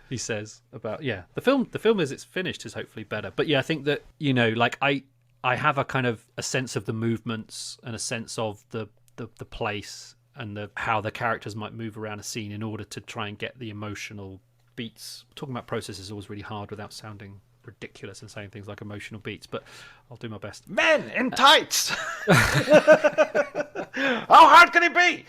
he says about the film as it's finished is hopefully better. But I think that like I have a kind of a sense of the movements and a sense of the place and how the characters might move around a scene in order to try and get the emotional beats. Talking about process is always really hard without sounding ridiculous and saying things like emotional beats, but I'll do my best. Men in tights. How hard can it be?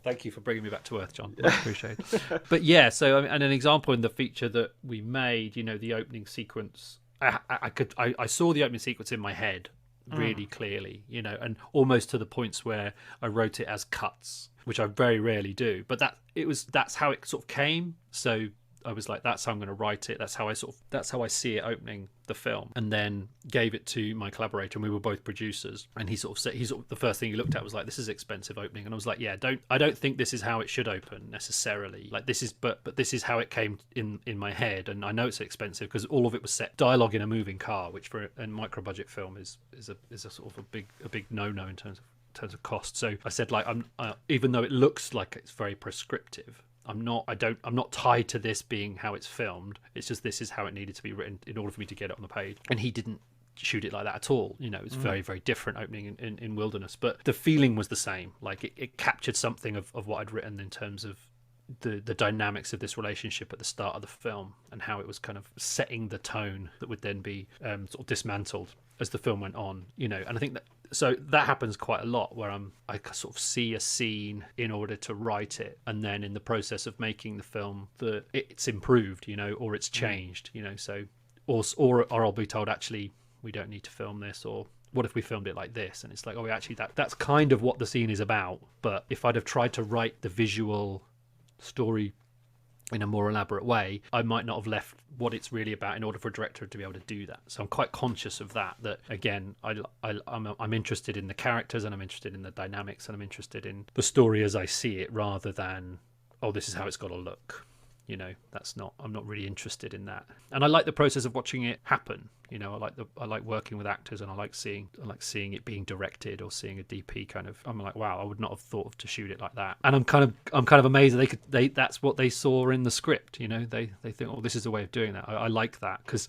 Thank you for bringing me back to earth, John. I appreciate it. But so and an example in the feature that we made, the opening sequence, I saw the opening sequence in my head really clearly, and almost to the points where I wrote it as cuts, which I very rarely do, but that's how it sort of came. So I was like, that's how I'm going to write it. That's how I see it opening the film. And then gave it to my collaborator, and we were both producers. And he sort of said, the first thing he looked at was like, this is expensive opening. And I was like, I don't think this is how it should open necessarily. Like this is, but this is how it came in my head. And I know it's expensive because all of it was set dialogue in a moving car, which for a micro budget film is a sort of a big no-no in terms of cost. So I said, like, even though it looks like it's very prescriptive, I'm not tied to this being how it's filmed. It's just this is how it needed to be written in order for me to get it on the page. And he didn't shoot it like that at all. It's very, very different opening in Wilderness, but the feeling was the same. Like it captured something of what I'd written in terms of the dynamics of this relationship at the start of the film and how it was kind of setting the tone that would then be sort of dismantled as the film went on. And I think that happens quite a lot where I sort of see a scene in order to write it, and then in the process of making the film it's improved, or it's changed, so or I'll be told, actually we don't need to film this, or what if we filmed it like this? And it's like, actually that's kind of what the scene is about, but if I'd have tried to write the visual story in a more elaborate way, I might not have left what it's really about in order for a director to be able to do that. So I'm quite conscious of that again, I'm interested in the characters, and I'm interested in the dynamics, and I'm interested in the story as I see it, rather than, this is how it's got to look. I'm not really interested in that. And I like the process of watching it happen. I like working with actors, and I like seeing it being directed, or seeing a DP kind of. I'm like, wow, I would not have thought to shoot it like that. And I'm kind of amazed that that's what they saw in the script. They think, this is a way of doing that. I like that, because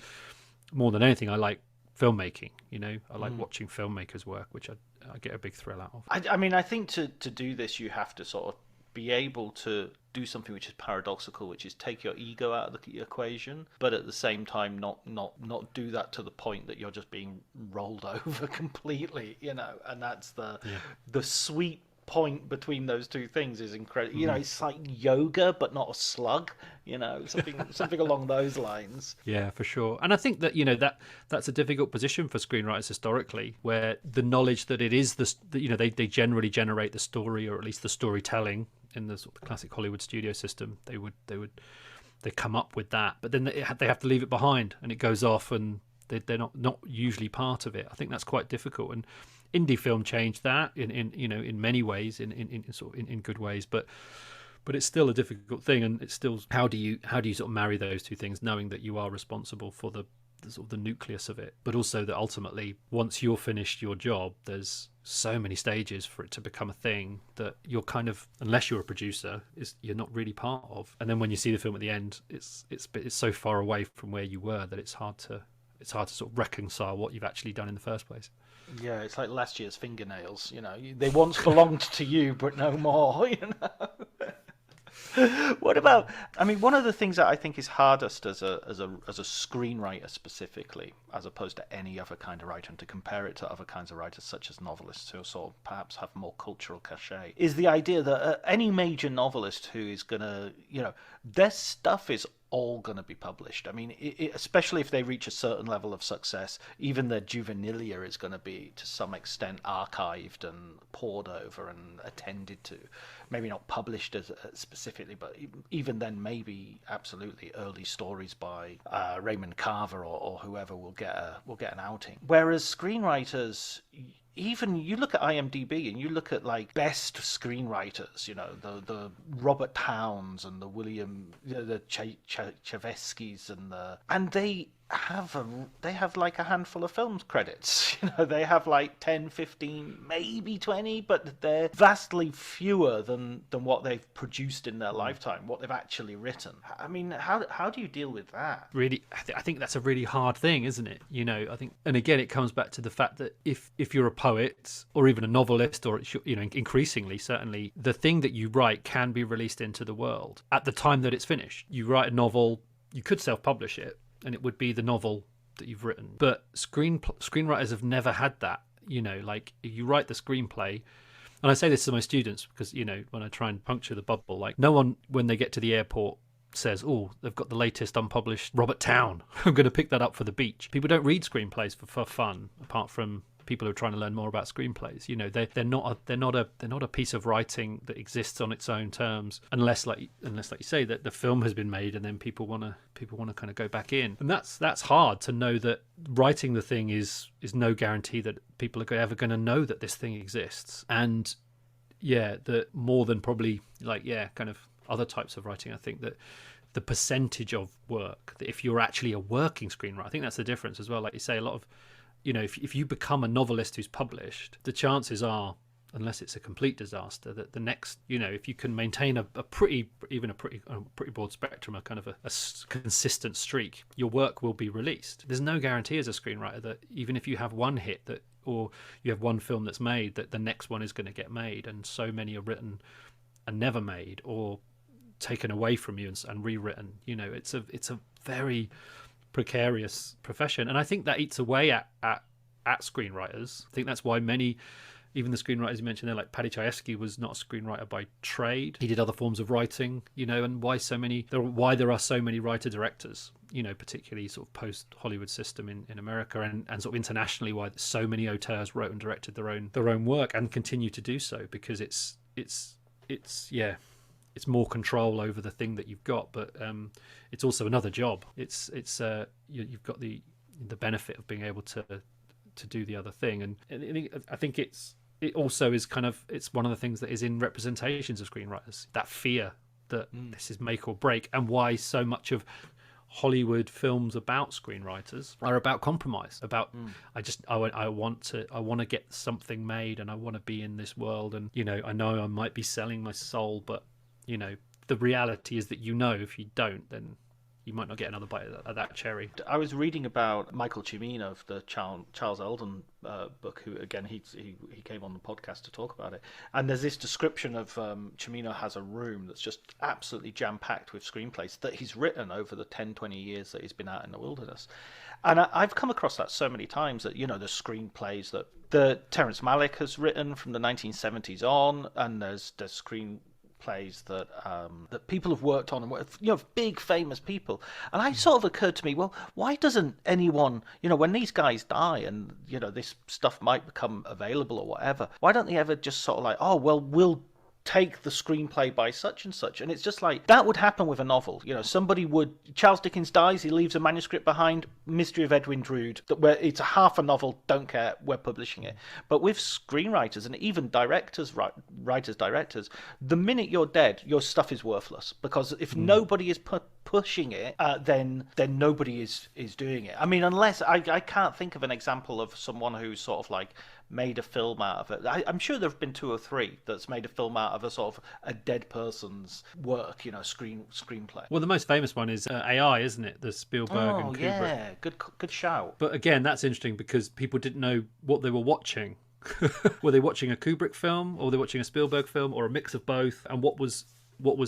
more than anything, I like filmmaking. I like watching filmmakers work, which I get a big thrill out of. I mean, I think to do this, you have to sort of be able to do something which is paradoxical, which is take your ego out of the equation, but at the same time not do that to the point that you're just being rolled over completely, and that's the sweet point between those two things is incredible. It's like yoga but not a slug, something along those lines. Yeah, for sure. And I think that that's a difficult position for screenwriters historically, where the knowledge that it is they generally generate the story, or at least the storytelling in the sort of classic Hollywood studio system. They come up with that, but then they have to leave it behind, and it goes off, and they're not usually part of it. I think that's quite difficult, and indie film changed that in many ways, in good ways, but it's still a difficult thing, and it's still how do you sort of marry those two things, knowing that you are responsible for the sort of the nucleus of it, but also that ultimately once you're finished your job, there's so many stages for it to become a thing that you're kind of, unless you're a producer, you're not really part of. And then when you see the film at the end, it's so far away from where you were that it's hard to sort of reconcile what you've actually done in the first place. Yeah, it's like last year's fingernails. They once belonged to you, but no more. What about? I mean, one of the things that I think is hardest as a screenwriter specifically, as opposed to any other kind of writer, and to compare it to other kinds of writers such as novelists who sort of perhaps have more cultural cachet, is the idea that any major novelist who is gonna, their stuff is all going to be published. I mean, especially if they reach a certain level of success, even their juvenilia is going to be to some extent archived and pored over and attended to. Maybe not published as specifically, but even then, maybe absolutely early stories by Raymond Carver or whoever will get an outing. Whereas screenwriters, even you look at IMDb and you look at like best screenwriters, the Robert Towns and the the Chaveskis and they have like a handful of film credits. They have like 10, 15, maybe 20, but they're vastly fewer than what they've produced in their lifetime, what they've actually written. I mean, how do you deal with that? Really, I think that's a really hard thing, isn't it? I think, and again, it comes back to the fact that if you're a poet or even a novelist, or increasingly, certainly, the thing that you write can be released into the world at the time that it's finished. You write a novel, you could self-publish it, and it would be the novel that you've written. But screenwriters have never had that. Like you write the screenplay, and I say this to my students because, when I try and puncture the bubble, like no one, when they get to the airport, says, oh, they've got the latest unpublished Robert Town. I'm going to pick that up for the beach. People don't read screenplays for fun, apart from people who are trying to learn more about screenplays. They're not a piece of writing that exists on its own terms, unless like you say that the film has been made and then people want to kind of go back in. And that's hard to know, that writing the thing is no guarantee that people are ever going to know that this thing exists. And that more than probably kind of other types of writing, I think that the percentage of work, that if you're actually a working screenwriter, I think that's the difference as well. Like you say, a lot of if you become a novelist who's published, the chances are, unless it's a complete disaster, that the next, if you can maintain a pretty broad spectrum, a kind of a consistent streak, your work will be released. There's no guarantee as a screenwriter that even if you have one hit or you have one film that's made, that the next one is going to get made, and so many are written and never made, or taken away from you and rewritten. It's a very precarious profession, and I think that eats away at screenwriters. I think that's why many, even the screenwriters you mentioned there, like Paddy Chayefsky, was not a screenwriter by trade. He did other forms of writing, and why there are so many writer directors, particularly sort of post Hollywood system in America and sort of internationally, why so many auteurs wrote and directed their own work and continue to do so, because it's more control over the thing that you've got, but it's also another job. You've got the benefit of being able to do the other thing, and I think it also is it's one of the things that is in representations of screenwriters, that fear that this is make or break, and why so much of Hollywood films about screenwriters are about compromise, about I want to get something made, and I want to be in this world, and I know I might be selling my soul, but the reality is that if you don't, then you might not get another bite at that cherry. I was reading about Michael Cimino of the Charles Eldon book, who again he came on the podcast to talk about it. And there's this description of Cimino has a room that's just absolutely jam packed with screenplays that he's written over the 10, 20 years that he's been out in the wilderness. And I've come across that so many times that, you know, the screenplays that Terrence Malick has written from the 1970s on, and there's screenplays that that people have worked on, and, you know, big famous people. And it sort of occurred to me, well, why doesn't anyone, you know, when these guys die and, you know, this stuff might become available or whatever, why don't they ever just sort of like, oh, well, we'll take the screenplay by such and such? And it's just like, that would happen with a novel. You know, Charles Dickens dies, he leaves a manuscript behind, Mystery of Edwin Drood, where it's a half a novel, don't care, we're publishing it. But with screenwriters and even writers, the minute you're dead, your stuff is worthless, because if nobody is pushing it, then nobody is doing it. I mean, unless I can't think of an example of someone who's sort of like made a film out of it. I'm sure there have been 2 or 3 that's made a film out of a sort of a dead person's work, you know, screenplay. Well, the most famous one is AI, isn't it? The Spielberg and Kubrick. Yeah, good shout. But again, that's interesting because people didn't know what they were watching. Were they watching a Kubrick film, or were they watching a Spielberg film, or a mix of both? And what was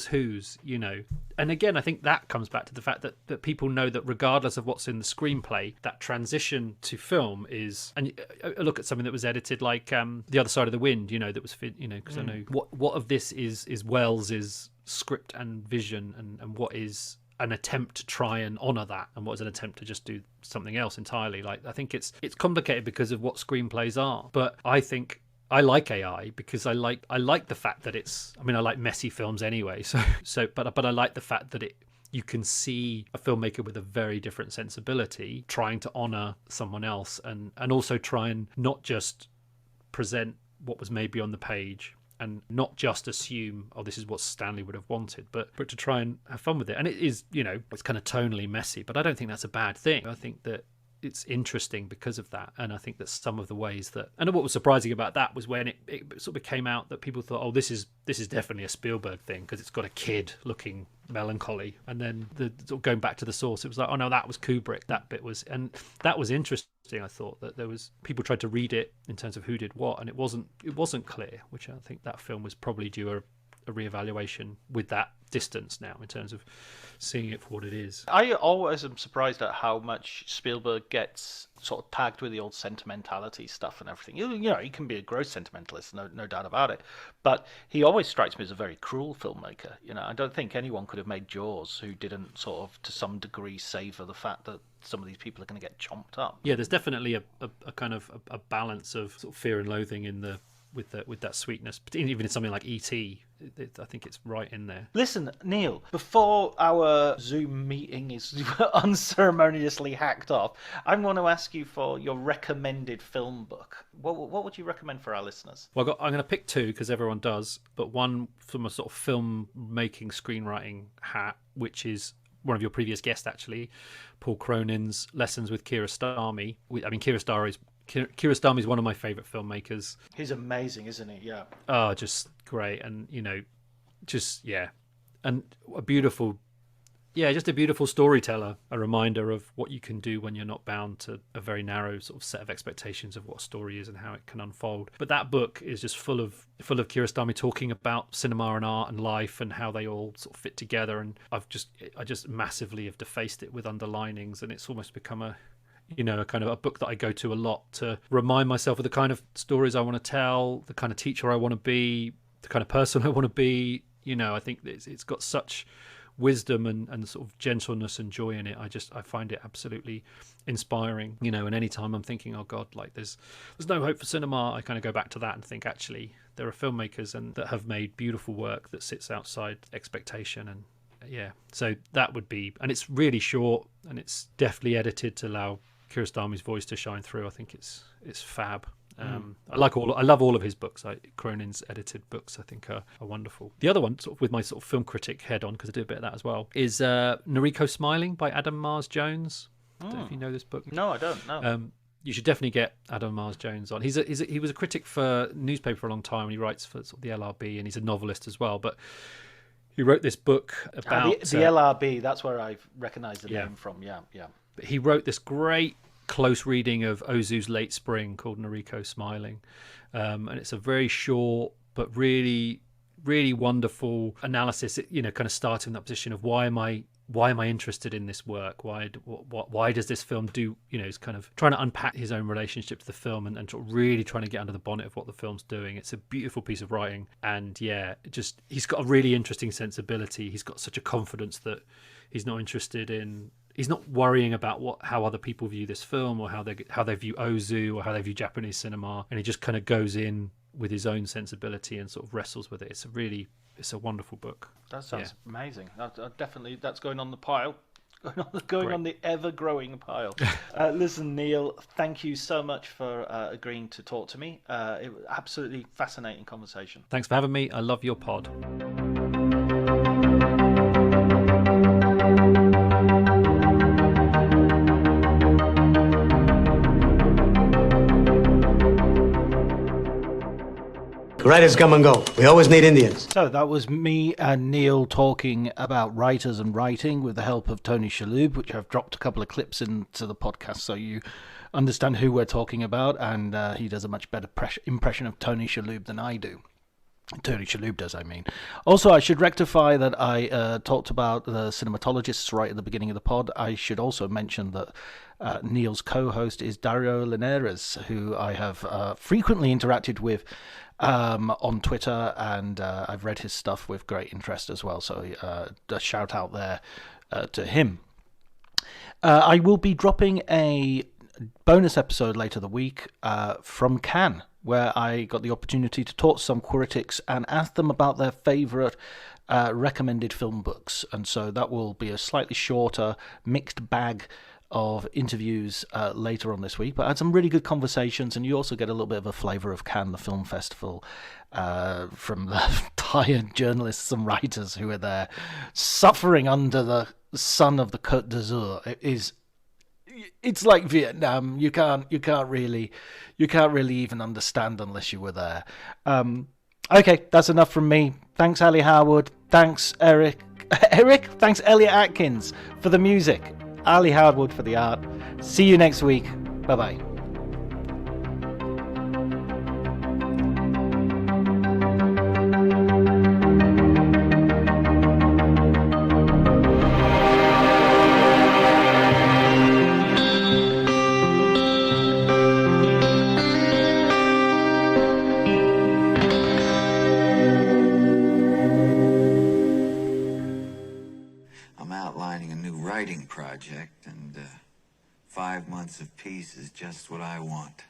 whose, you know? And again, I think that comes back to the fact that people know that regardless of what's in the screenplay, that transition to film is, and I look at something that was edited like The Other Side of the Wind, you know, that was, you know, because I know what of this is Wells's script and vision, and what is an attempt to try and honour that, and what is an attempt to just do something else entirely. Like, I think it's complicated because of what screenplays are, but I think I like AI because I like the fact that it's, I mean, I like messy films anyway. But I like the fact that you can see a filmmaker with a very different sensibility trying to honor someone else, and also try and not just present what was maybe on the page, and not just assume, oh, this is what Stanley would have wanted, but to try and have fun with it. And it is, you know, it's kind of tonally messy, but I don't think that's a bad thing. I think that it's interesting because of that. And I think that some of the ways that, and what was surprising about that was when it sort of came out that people thought, oh, this is definitely a Spielberg thing because it's got a kid looking melancholy, and then sort of going back to the source, it was like, oh no, that was Kubrick, that bit was, and that was interesting. I thought that there was, people tried to read it in terms of who did what, and it wasn't clear, which I think that film was probably due a reevaluation with that distance now, in terms of seeing it for what it is. I always am surprised at how much Spielberg gets sort of tagged with the old sentimentality stuff and everything. You know, he can be a gross sentimentalist, no doubt about it, but he always strikes me as a very cruel filmmaker. You know, I don't think anyone could have made Jaws who didn't sort of, to some degree, savor the fact that some of these people are going to get chomped up. Yeah, there's definitely a kind of a balance of sort of fear and loathing in the with that sweetness, but even in something like E.T., I think it's right in there. Listen, Neil, before our Zoom meeting is unceremoniously hacked off, I'm going to ask you for your recommended film book. What would you recommend for our listeners? Well, I'm going to pick 2 because everyone does, but one from a sort of film-making, screenwriting hat, which is one of your previous guests, actually, Paul Cronin's Lessons with Kiarostami. I mean, Kiarostami is one of my favourite filmmakers. He's amazing, isn't he? Yeah. Oh, just great. And, you know, just, yeah. And just a beautiful storyteller, a reminder of what you can do when you're not bound to a very narrow sort of set of expectations of what a story is and how it can unfold. But that book is just full of Kiarostami talking about cinema and art and life and how they all sort of fit together. And I just massively have defaced it with underlinings, and it's almost become a kind of a book that I go to a lot to remind myself of the kind of stories I want to tell, the kind of teacher I want to be, the kind of person I want to be. You know, I think it's got such wisdom and sort of gentleness and joy in it. I find it absolutely inspiring, you know, and anytime I'm thinking, oh God, like there's no hope for cinema, I kind of go back to that and think, actually, there are filmmakers that have made beautiful work that sits outside expectation. And yeah, so that would be, and it's really short, and it's definitely edited to allow Kiarostami's voice to shine through. I think it's fab. I love all of his books. Cronin's edited books, I think, are wonderful. The other one, sort of with my sort of film critic head on, because I do a bit of that as well, is Noriko Smiling by Adam Mars Jones. I don't know if you know this book. No, I don't. No. You should definitely get Adam Mars Jones on. He was a critic for newspaper for a long time, and he writes for sort of the LRB, and he's a novelist as well. But He wrote this book about the LRB. That's where I've recognised the name from. Yeah. He wrote this great close reading of Ozu's Late Spring called Noriko Smiling, and it's a very short but really, really wonderful analysis. It, kind of starts in that position of why am I interested in this work? Why does this film do? He's kind of trying to unpack his own relationship to the film and sort of really trying to get under the bonnet of what the film's doing. It's a beautiful piece of writing, and he's got a really interesting sensibility. He's got such a confidence that he's not interested in. He's not worrying about how other people view this film or how they view Ozu or how they view Japanese cinema, and he just kind of goes in with his own sensibility and sort of wrestles with it. It's a wonderful book. That sounds amazing. Definitely, that's going on the pile. Going on the ever-growing pile. Listen, Neil, thank you so much for agreeing to talk to me. It was absolutely fascinating conversation. Thanks for having me. I love your pod. Writers come and go. We always need Indians. So that was me and Neil talking about writers and writing with the help of Tony Shalhoub, which I've dropped a couple of clips into the podcast so you understand who we're talking about, and he does a much better impression of Tony Shalhoub than I do. Tony Shalhoub does, I mean. Also, I should rectify that I talked about the Cinematologists right at the beginning of the pod. I should also mention that Neil's co-host is Dario Linares, who I have frequently interacted with on Twitter, and I've read his stuff with great interest as well, so a shout out there to him. I will be dropping a bonus episode later the week from Cannes, where I got the opportunity to talk to some critics and ask them about their favourite recommended film books, and so that will be a slightly shorter mixed bag of interviews later on this week, but I had some really good conversations, and you also get a little bit of a flavour of Cannes, the film festival, from the tired journalists and writers who are there suffering under the sun of the Côte d'Azur. It's like Vietnam. You can't really even understand unless you were there. Okay, that's enough from me. Thanks, Ali Harwood. Thanks, Eric. Thanks, Elliot Atkins for the music. Ali Harwood for the art. See you next week. Bye-bye. Project, and 5 months of peace is just what I want.